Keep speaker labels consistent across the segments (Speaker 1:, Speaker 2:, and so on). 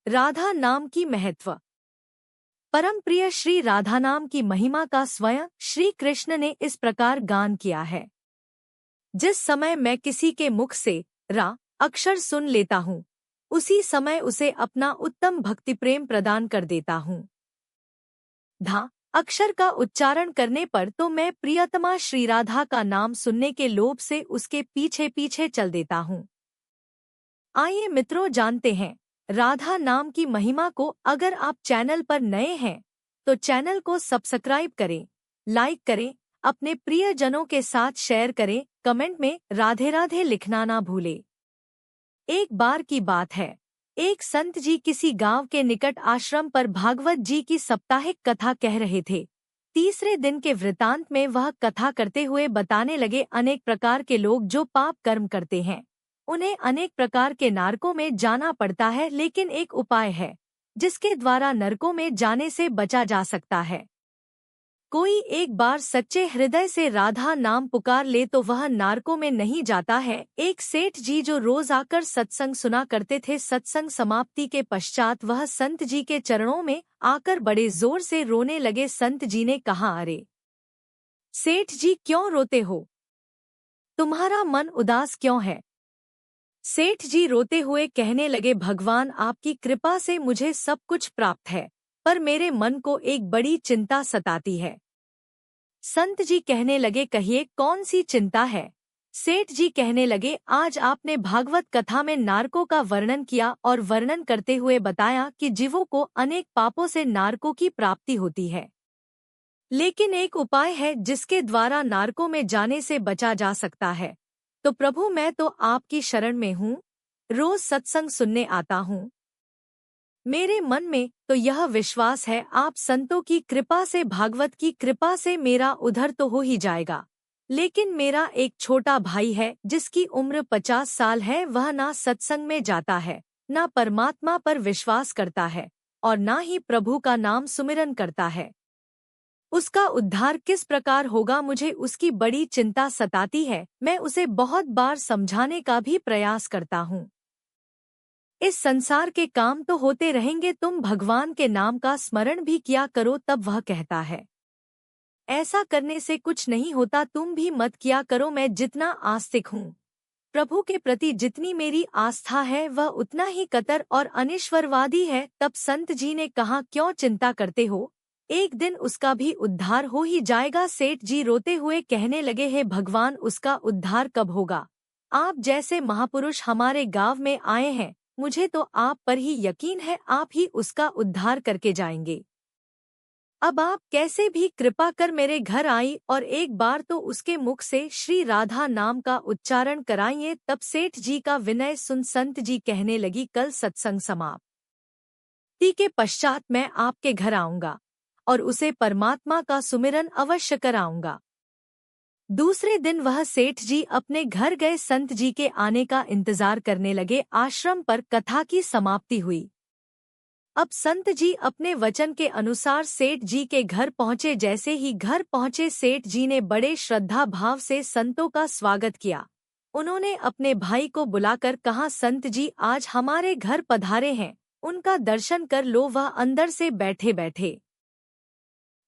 Speaker 1: राधा नाम की महत्व। परम प्रिय श्री राधा नाम की महिमा का स्वयं श्री कृष्ण ने इस प्रकार गान किया है। जिस समय मैं किसी के मुख से रा अक्षर सुन लेता हूँ, उसी समय उसे अपना उत्तम भक्ति प्रेम प्रदान कर देता हूँ। धा अक्षर का उच्चारण करने पर तो मैं प्रियतमा श्री राधा का नाम सुनने के लोभ से उसके पीछे पीछे चल देता हूँ। आइए मित्रों, जानते हैं राधा नाम की महिमा को। अगर आप चैनल पर नए हैं तो चैनल को सब्सक्राइब करें, लाइक करें, अपने प्रियजनों के साथ शेयर करें, कमेंट में राधे राधे लिखना ना भूलें। एक बार की बात है, एक संत जी किसी गांव के निकट आश्रम पर भागवत जी की साप्ताहिक कथा कह रहे थे। तीसरे दिन के वृतांत में वह कथा करते हुए बताने लगे, अनेक प्रकार के लोग जो पाप कर्म करते हैं उन्हें अनेक प्रकार के नरकों में जाना पड़ता है, लेकिन एक उपाय है जिसके द्वारा नरकों में जाने से बचा जा सकता है। कोई एक बार सच्चे हृदय से राधा नाम पुकार ले तो वह नरकों में नहीं जाता है। एक सेठ जी जो रोज आकर सत्संग सुना करते थे, सत्संग समाप्ति के पश्चात वह संत जी के चरणों में आकर बड़े जोर से रोने लगे। संत जी ने कहा, अरे सेठ जी, क्यों रोते हो? तुम्हारा मन उदास क्यों है? सेठ जी रोते हुए कहने लगे, भगवान आपकी कृपा से मुझे सब कुछ प्राप्त है, पर मेरे मन को एक बड़ी चिंता सताती है। संत जी कहने लगे, कहिए कौन सी चिंता है? सेठ जी कहने लगे, आज आपने भागवत कथा में नरकों का वर्णन किया और वर्णन करते हुए बताया कि जीवों को अनेक पापों से नरकों की प्राप्ति होती है, लेकिन एक उपाय है जिसके द्वारा नरकों में जाने से बचा जा सकता है। तो प्रभु, मैं तो आपकी शरण में हूँ, रोज सत्संग सुनने आता हूँ। मेरे मन में तो यह विश्वास है आप संतों की कृपा से, भागवत की कृपा से मेरा उद्धार तो हो ही जाएगा। लेकिन मेरा एक छोटा भाई है जिसकी उम्र 50 साल है, वह ना सत्संग में जाता है, ना परमात्मा पर विश्वास करता है और ना ही प्रभु का नाम सुमिरन करता है। उसका उद्धार किस प्रकार होगा, मुझे उसकी बड़ी चिंता सताती है। मैं उसे बहुत बार समझाने का भी प्रयास करता हूँ। इस संसार के काम तो होते रहेंगे, तुम भगवान के नाम का स्मरण भी किया करो। तब वह कहता है, ऐसा करने से कुछ नहीं होता, तुम भी मत किया करो। मैं जितना आस्तिक हूँ, प्रभु के प्रति जितनी मेरी आस्था है, वह उतना ही कतर और अनिश्वरवादी है। तब संत जी ने कहा, क्यों चिंता करते हो, एक दिन उसका भी उद्धार हो ही जाएगा। सेठ जी रोते हुए कहने लगे, हे भगवान, उसका उद्धार कब होगा? आप जैसे महापुरुष हमारे गांव में आए हैं, मुझे तो आप पर ही यकीन है, आप ही उसका उद्धार करके जाएंगे। अब आप कैसे भी कृपा कर मेरे घर आई और एक बार तो उसके मुख से श्री राधा नाम का उच्चारण कराइए। तब सेठ जी का विनय सुन संत जी कहने लगी, कल सत्संग समाप्ति के पश्चात मैं आपके घर आऊंगा और उसे परमात्मा का सुमिरन अवश्य कराऊंगा। दूसरे दिन वह सेठ जी अपने घर गए, संत जी के आने का इंतजार करने लगे। आश्रम पर कथा की समाप्ति हुई। अब संत जी अपने वचन के अनुसार सेठ जी के घर पहुंचे। जैसे ही घर पहुंचे, सेठ जी ने बड़े श्रद्धा भाव से संतों का स्वागत किया। उन्होंने अपने भाई को बुलाकर कहा, संत जी आज हमारे घर पधारे हैं, उनका दर्शन कर लो। वह अंदर से बैठे बैठे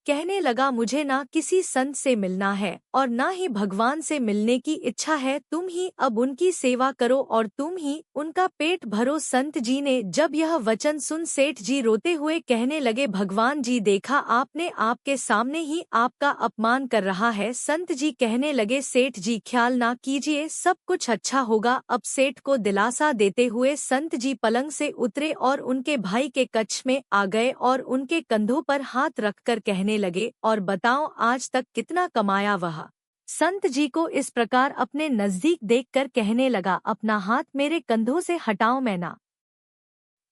Speaker 1: कहने लगा, मुझे ना किसी संत से मिलना है और ना ही भगवान से मिलने की इच्छा है। तुम ही अब उनकी सेवा करो और तुम ही उनका पेट भरो। संत जी ने जब यह वचन सुन, सेठ जी रोते हुए कहने लगे, भगवान जी, देखा आपने, आपके सामने ही आपका अपमान कर रहा है। संत जी कहने लगे, सेठ जी ख्याल ना कीजिए, सब कुछ अच्छा होगा। अब सेठ को दिलासा देते हुए संत जी पलंग से उतरे और उनके भाई के कक्ष में आ गए और उनके कंधों पर हाथ रखकर कहने लगे, और बताओ आज तक कितना कमाया? वह संत जी को इस प्रकार अपने नजदीक देखकर कहने लगा, अपना हाथ मेरे कंधों से हटाओ। मैं ना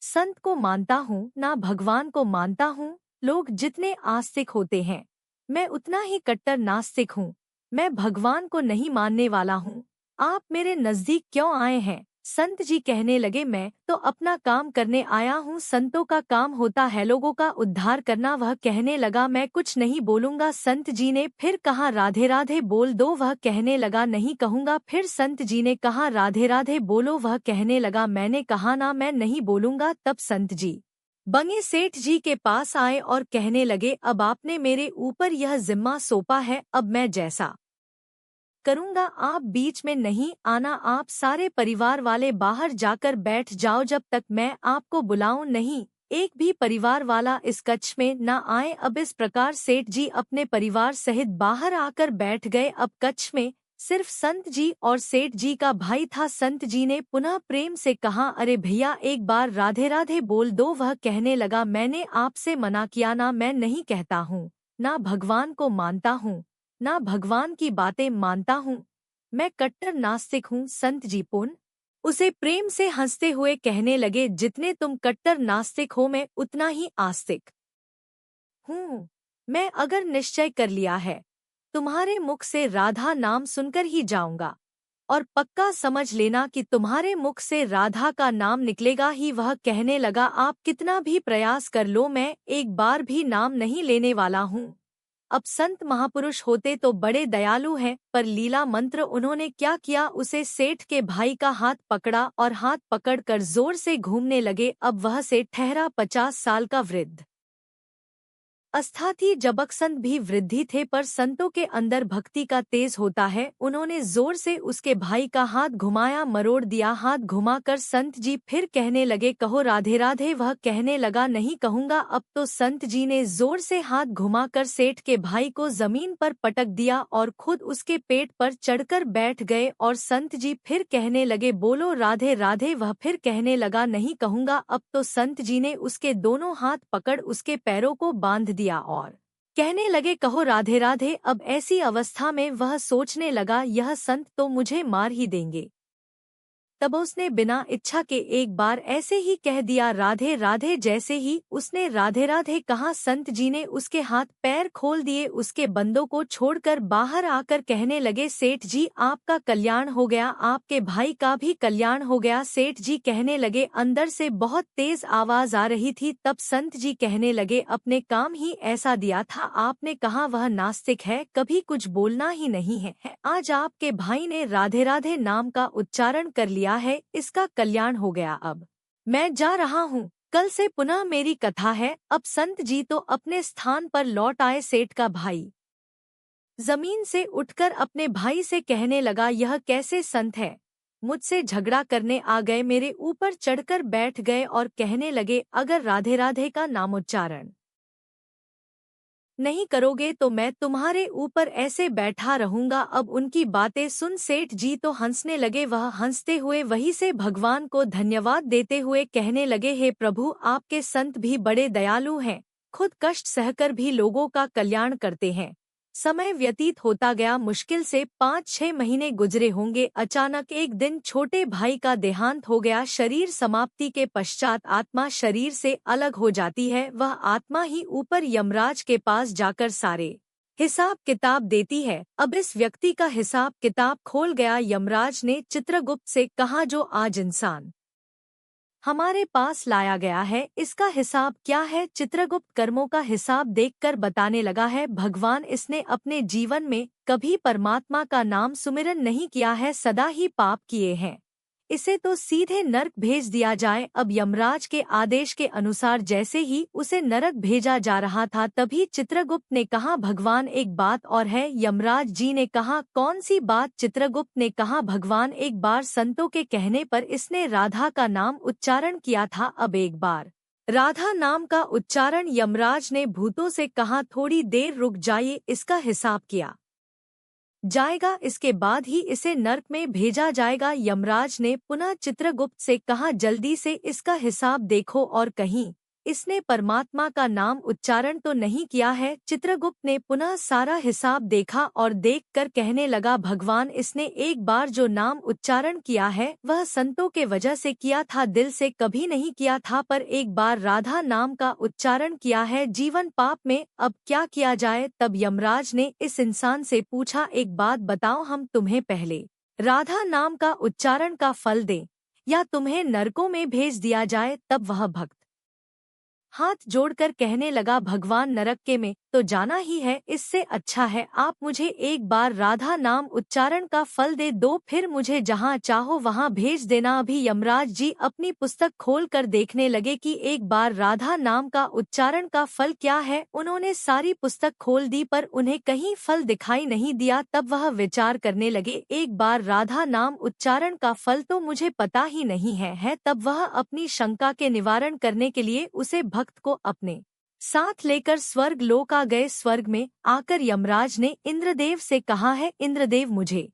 Speaker 1: संत को मानता हूँ ना भगवान को मानता हूँ। लोग जितने आस्तिक होते हैं, मैं उतना ही कट्टर नास्तिक हूँ। मैं भगवान को नहीं मानने वाला हूँ। आप मेरे नजदीक क्यों आए हैं? संत जी कहने लगे, मैं तो अपना काम करने आया हूँ, संतों का काम होता है लोगों का उद्धार करना। वह कहने लगा, मैं कुछ नहीं बोलूंगा। संत जी ने फिर कहा, राधे राधे बोल दो। वह कहने लगा, नहीं कहूंगा। फिर संत जी ने कहा, राधे राधे बोलो। वह कहने लगा, मैंने कहा ना, मैं नहीं बोलूंगा। तब संत जी बंगे सेठ जी के पास आए और कहने लगे, अब आपने मेरे ऊपर यह जिम्मा सौंपा है, अब मैं जैसा करूंगा आप बीच में नहीं आना। आप सारे परिवार वाले बाहर जाकर बैठ जाओ जब तक मैं आपको बुलाऊं नहीं। एक भी परिवार वाला इस कक्ष में न आए। अब इस प्रकार सेठ जी अपने परिवार सहित बाहर आकर बैठ गए। अब कक्ष में सिर्फ संत जी और सेठ जी का भाई था। संत जी ने पुनः प्रेम से कहा, अरे भैया एक बार राधे राधे बोल दो। वह कहने लगा, मैंने आपसे मना किया ना, मैं नहीं कहता हूँ, ना भगवान को मानता हूँ, ना भगवान की बातें मानता हूँ, मैं कट्टर नास्तिक हूँ। संत जी पुन उसे प्रेम से हंसते हुए कहने लगे, जितने तुम कट्टर नास्तिक हो मैं उतना ही आस्तिक हूँ। मैं अगर निश्चय कर लिया है, तुम्हारे मुख से राधा नाम सुनकर ही जाऊंगा, और पक्का समझ लेना कि तुम्हारे मुख से राधा का नाम निकलेगा ही। वह कहने लगा, आप कितना भी प्रयास कर लो, मैं एक बार भी नाम नहीं लेने वाला हूँ। अब संत महापुरुष होते तो बड़े दयालु हैं, पर लीला मंत्र उन्होंने क्या किया। उसे सेठ के भाई का हाथ पकड़ा और हाथ पकड़कर जोर से घूमने लगे। अब वह से ठहरा 50 साल का वृद्ध अस्थाथी जबकसंत भी वृद्धि थे, पर संतों के अंदर भक्ति का तेज होता है। उन्होंने जोर से उसके भाई का हाथ घुमाया, मरोड़ दिया। हाथ घुमाकर संत जी फिर कहने लगे, कहो राधे राधे। वह कहने लगा, नहीं कहूंगा। अब तो संत जी ने जोर से हाथ घुमाकर सेठ के भाई को जमीन पर पटक दिया और खुद उसके पेट पर चढ़कर बैठ गए। और संत जी फिर कहने लगे, बोलो राधे राधे। वह फिर कहने लगा, नहीं कहूंगा। अब तो संत जी ने उसके दोनों हाथ पकड़ उसके पैरों को बांध दिया और कहने लगे, कहो राधे राधे। अब ऐसी अवस्था में वह सोचने लगा, यह संत तो मुझे मार ही देंगे। तब उसने बिना इच्छा के एक बार ऐसे ही कह दिया, राधे राधे। जैसे ही उसने राधे राधे कहा, संत जी ने उसके हाथ पैर खोल दिए, उसके बंदों को छोड़कर बाहर आकर कहने लगे, सेठ जी आपका कल्याण हो गया, आपके भाई का भी कल्याण हो गया। सेठ जी कहने लगे, अंदर से बहुत तेज आवाज आ रही थी। तब संत जी कहने लगे, अपने काम ही ऐसा दिया था, आपने कहा वह नास्तिक है, कभी कुछ बोलना ही नहीं है। आज आपके भाई ने राधे राधे नाम का उच्चारण कर लिया है, इसका कल्याण हो गया। अब मैं जा रहा हूँ, कल से पुनः मेरी कथा है। अब संत जी तो अपने स्थान पर लौट आए। सेठ का भाई जमीन से उठकर अपने भाई से कहने लगा, यह कैसे संत है, मुझसे झगड़ा करने आ गए, मेरे ऊपर चढ़कर बैठ गए और कहने लगे, अगर राधे राधे का नामोच्चारण नहीं करोगे तो मैं तुम्हारे ऊपर ऐसे बैठा रहूंगा। अब उनकी बातें सुन सेठ जी तो हंसने लगे। वह हंसते हुए वहीं से भगवान को धन्यवाद देते हुए कहने लगे, हे प्रभु, आपके संत भी बड़े दयालु हैं, खुद कष्ट सहकर भी लोगों का कल्याण करते हैं। समय व्यतीत होता गया, मुश्किल से 5-6 महीने गुजरे होंगे। अचानक एक दिन छोटे भाई का देहांत हो गया। शरीर समाप्ति के पश्चात आत्मा शरीर से अलग हो जाती है। वह आत्मा ही ऊपर यमराज के पास जाकर सारे हिसाब किताब देती है। अब इस व्यक्ति का हिसाब किताब खोल गया। यमराज ने चित्रगुप्त से कहा, जो आज इंसान हमारे पास लाया गया है, इसका हिसाब क्या है। चित्रगुप्त कर्मों का हिसाब देखकर बताने लगा है, भगवान, इसने अपने जीवन में कभी परमात्मा का नाम सुमिरन नहीं किया है, सदा ही पाप किए हैं, इसे तो सीधे नरक भेज दिया जाए। अब यमराज के आदेश के अनुसार जैसे ही उसे नरक भेजा जा रहा था, तभी चित्रगुप्त ने कहा, भगवान एक बात और है। यमराज जी ने कहा, कौन सी बात। चित्रगुप्त ने कहा, भगवान, एक बार संतों के कहने पर इसने राधा का नाम उच्चारण किया था, अब एक बार राधा नाम का उच्चारण। यमराज ने भूतों से कहा, थोड़ी देर रुक जाइए, इसका हिसाब किया जाएगा, इसके बाद ही इसे नरक में भेजा जाएगा। यमराज ने पुनः चित्रगुप्त से कहा, जल्दी से इसका हिसाब देखो और कहीं इसने परमात्मा का नाम उच्चारण तो नहीं किया है। चित्रगुप्त ने पुनः सारा हिसाब देखा और देखकर कहने लगा, भगवान, इसने एक बार जो नाम उच्चारण किया है वह संतों के वजह से किया था, दिल से कभी नहीं किया था, पर एक बार राधा नाम का उच्चारण किया है, जीवन पाप में, अब क्या किया जाए। तब यमराज ने इस इंसान से पूछा, एक बात बताओ, हम तुम्हें पहले राधा नाम का उच्चारण का फल दें या तुम्हें नरकों में भेज दिया जाए। तब वह भक्त हाथ जोड़कर कहने लगा, भगवान, नरक के में तो जाना ही है, इससे अच्छा है आप मुझे एक बार राधा नाम उच्चारण का फल दे दो, फिर मुझे जहाँ चाहो वहाँ भेज देना। अभी यमराज जी अपनी पुस्तक खोल कर देखने लगे कि एक बार राधा नाम का उच्चारण का फल क्या है। उन्होंने सारी पुस्तक खोल दी पर उन्हें कहीं फल दिखाई नहीं दिया। तब वह विचार करने लगे, एक बार राधा नाम उच्चारण का फल तो मुझे पता ही नहीं है। तब वह अपनी शंका के निवारण करने के लिए उसे भक्त को अपने साथ लेकर स्वर्ग लोक आ गए। स्वर्ग में आकर यमराज ने इंद्रदेव से कहा है, इंद्रदेव मुझे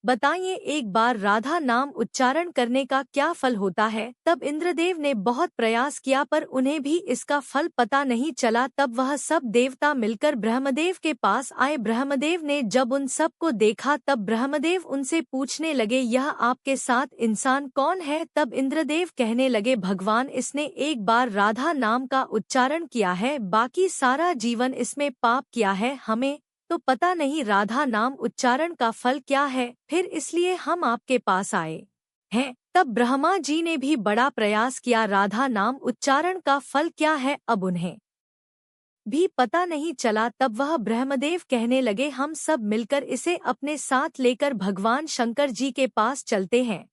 Speaker 1: बताइए एक बार राधा नाम उच्चारण करने का क्या फल होता है। तब इंद्रदेव ने बहुत प्रयास किया पर उन्हें भी इसका फल पता नहीं चला। तब वह सब देवता मिलकर ब्रह्मदेव के पास आए। ब्रह्मदेव ने जब उन सब को देखा तब ब्रह्मदेव उनसे पूछने लगे, यह आपके साथ इंसान कौन है। तब इंद्रदेव कहने लगे, भगवान, इसने एक बार राधा नाम का उच्चारण किया है, बाकी सारा जीवन इसमें पाप किया है, हमें तो पता नहीं राधा नाम उच्चारण का फल क्या है, फिर इसलिए हम आपके पास आए हैं। तब ब्रह्मा जी ने भी बड़ा प्रयास किया, राधा नाम उच्चारण का फल क्या है अब उन्हें भी पता नहीं चला। तब वह ब्रह्मदेव कहने लगे, हम सब मिलकर इसे अपने साथ लेकर भगवान शंकर जी के पास चलते हैं।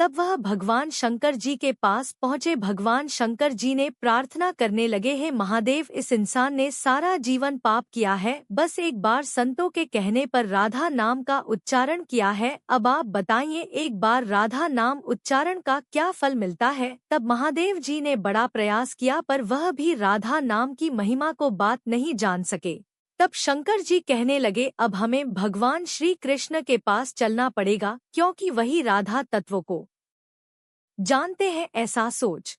Speaker 1: तब वह भगवान शंकर जी के पास पहुँचे। भगवान शंकर जी ने प्रार्थना करने लगे, हे महादेव, इस इंसान ने सारा जीवन पाप किया है, बस एक बार संतों के कहने पर राधा नाम का उच्चारण किया है, अब आप बताइए एक बार राधा नाम उच्चारण का क्या फल मिलता है। तब महादेव जी ने बड़ा प्रयास किया पर वह भी राधा नाम की महिमा को बात नहीं जान सके। तब शंकर जी कहने लगे, अब हमें भगवान श्री कृष्ण के पास चलना पड़ेगा, क्योंकि वही राधा तत्व को जानते हैं। ऐसा सोच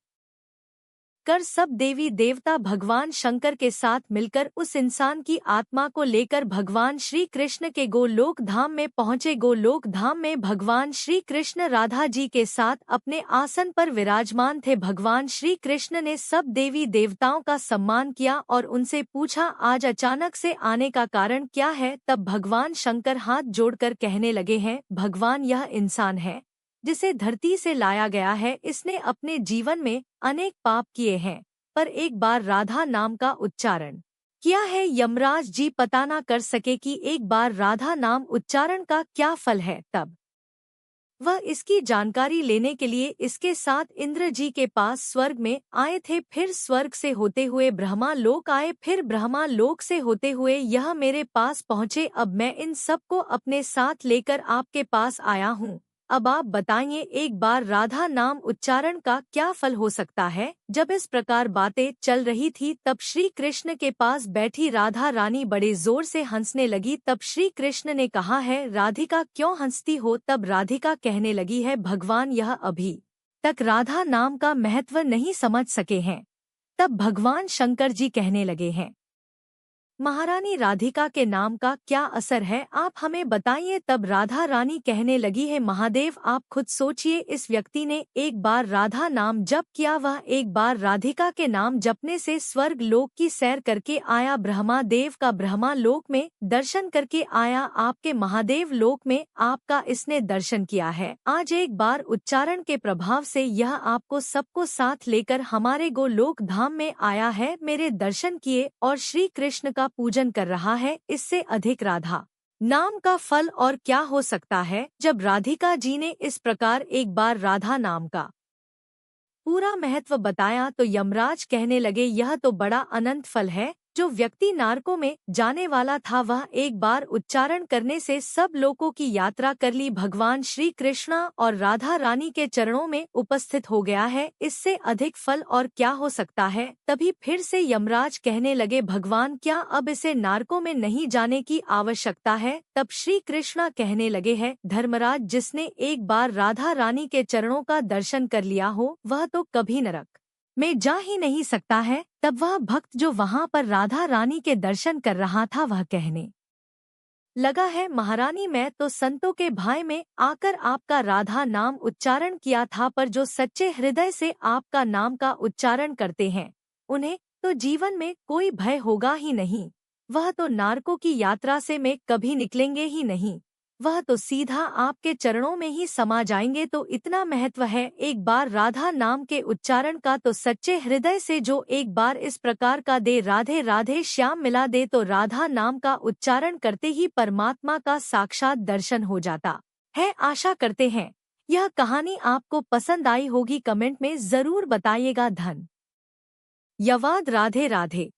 Speaker 1: कर सब देवी देवता भगवान शंकर के साथ मिलकर उस इंसान की आत्मा को लेकर भगवान श्री कृष्ण के गोलोक धाम में पहुँचे। गोलोक धाम में भगवान श्री कृष्ण राधा जी के साथ अपने आसन पर विराजमान थे। भगवान श्री कृष्ण ने सब देवी देवताओं का सम्मान किया और उनसे पूछा, आज अचानक से आने का कारण क्या है। तब भगवान शंकर हाथ जोड़कर कहने लगे हैं, भगवान, यह इंसान है जिसे धरती से लाया गया है, इसने अपने जीवन में अनेक पाप किए हैं, पर एक बार राधा नाम का उच्चारण किया है। यमराज जी पता न कर सके कि एक बार राधा नाम उच्चारण का क्या फल है। तब वह इसकी जानकारी लेने के लिए इसके साथ इंद्र जी के पास स्वर्ग में आए थे। फिर स्वर्ग से होते हुए ब्रह्मा लोक आए, फिर ब्रह्मा लोक से होते हुए यह मेरे पास पहुँचे। अब मैं इन सबको अपने साथ लेकर आपके पास आया हूँ। अब आप बताइए एक बार राधा नाम उच्चारण का क्या फल हो सकता है। जब इस प्रकार बातें चल रही थी तब श्री कृष्ण के पास बैठी राधा रानी बड़े जोर से हंसने लगी। तब श्री कृष्ण ने कहा है, राधिका क्यों हंसती हो। तब राधिका कहने लगी है, भगवान, यह अभी तक राधा नाम का महत्व नहीं समझ सके हैं। तब भगवान शंकर जी कहने लगे हैं, महारानी राधिका के नाम का क्या असर है, आप हमें बताइए। तब राधा रानी कहने लगी है, महादेव, आप खुद सोचिए, इस व्यक्ति ने एक बार राधा नाम जप किया, वह एक बार राधिका के नाम जपने से स्वर्ग लोक की सैर करके आया, ब्रह्मा देव का ब्रह्मा लोक में दर्शन करके आया, आपके महादेव लोक में आपका इसने दर्शन किया है। आज एक बार उच्चारण के प्रभाव से यह आपको सबको साथ लेकर हमारे गोलोक धाम में आया है, मेरे दर्शन किए और श्री कृष्ण का पूजन कर रहा है। इससे अधिक राधा नाम का फल और क्या हो सकता है। जब राधिका जी ने इस प्रकार एक बार राधा नाम का पूरा महत्व बताया तो यमराज कहने लगे, यह तो बड़ा अनंत फल है। जो व्यक्ति नारकों में जाने वाला था वह एक बार उच्चारण करने से सब लोगों की यात्रा कर ली, भगवान श्री कृष्णा और राधा रानी के चरणों में उपस्थित हो गया है। इससे अधिक फल और क्या हो सकता है। तभी फिर से यमराज कहने लगे, भगवान, क्या अब इसे नारकों में नहीं जाने की आवश्यकता है। तब श्री कृष्णा कहने लगे हैं, धर्मराज, जिसने एक बार राधा रानी के चरणों का दर्शन कर लिया हो वह तो कभी नरक में जा ही नहीं सकता है। तब वह भक्त जो वहां पर राधा रानी के दर्शन कर रहा था वह कहने लगा है, महारानी, मैं तो संतों के भाई में आकर आपका राधा नाम उच्चारण किया था, पर जो सच्चे हृदय से आपका नाम का उच्चारण करते हैं उन्हें तो जीवन में कोई भय होगा ही नहीं, वह तो नारकों की यात्रा से में कभी निकलेंगे ही नहीं। वह तो सीधा आपके चरणों में ही समा जाएंगे। तो इतना महत्व है एक बार राधा नाम के उच्चारण का। तो सच्चे हृदय से जो एक बार इस प्रकार का दे राधे राधे श्याम मिला दे, तो राधा नाम का उच्चारण करते ही परमात्मा का साक्षात दर्शन हो जाता है। आशा करते हैं यह कहानी आपको पसंद आई होगी। कमेंट में जरूर बताइएगा। धन्यवाद। राधे राधे।